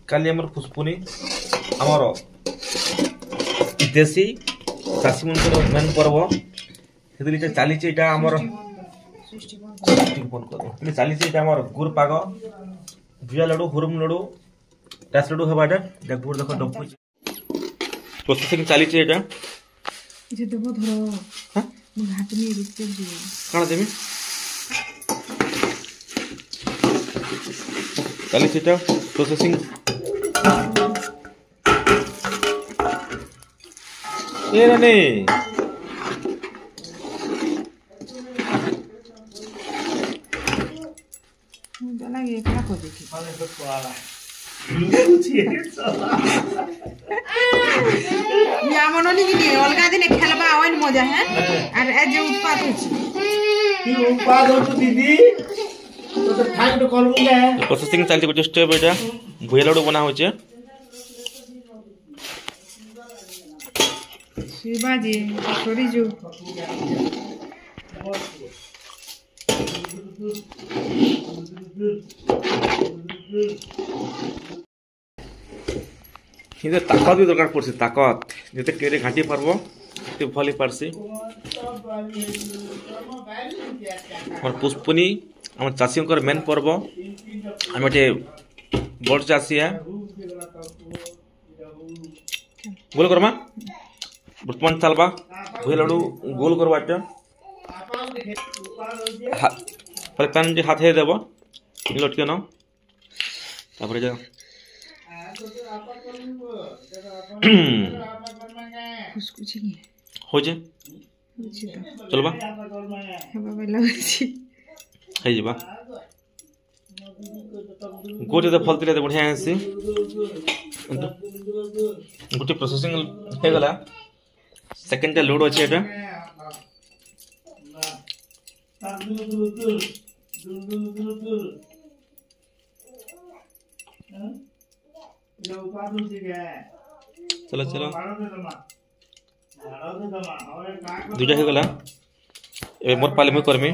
काली हमर पुष्पुनी हमर देसी चाषी मनकर मेन पर्व हेतली चली एटा हमर चली एटा हमर गुड़ पाग जुआ लड्डू हुरुम लड्डू रास लड्डू हबाटा गुड़ देख डब्बू प्रोसेसिंग चली एटा जे देबो धरो हां म हाथ में रिस्ते जे काना देबी चली एटा प्रोसेसिंग ये नहीं चला ये क्या को देखी या मनोली कि अलगा दिन खेलबा ओइन मजा है और ए जे उत्पाद होची की उत्पाद हो दीदी तो खाइ तो करबुले प्रोसेसिंग चलते कुछ स्टेप एटा भुया लड्डू बना होचे शिवाजी छोरी जो इधर ताकत भी दरकार पड़सी ताकत जते केरे घाटी पारबो ते भली पारसी और पुष्पनी हम चाषीकर मेन पर्व हम एटे बड़ चाषी है गोल करमा बर्तमान चलबा भुई लड्डू गोल करवा पहले पैन जे हाथ देव लटके न तापर जा कुछ हो जे चलबा हेबा बेला छी हे जीबा गोटे तो फलती रहते बढ़िया आसी गोटे प्रोसेसिंग हे गला सेकंड टा लोड अछि एटा चलो चलो दुटा हे गला ए मोर पाले में करमी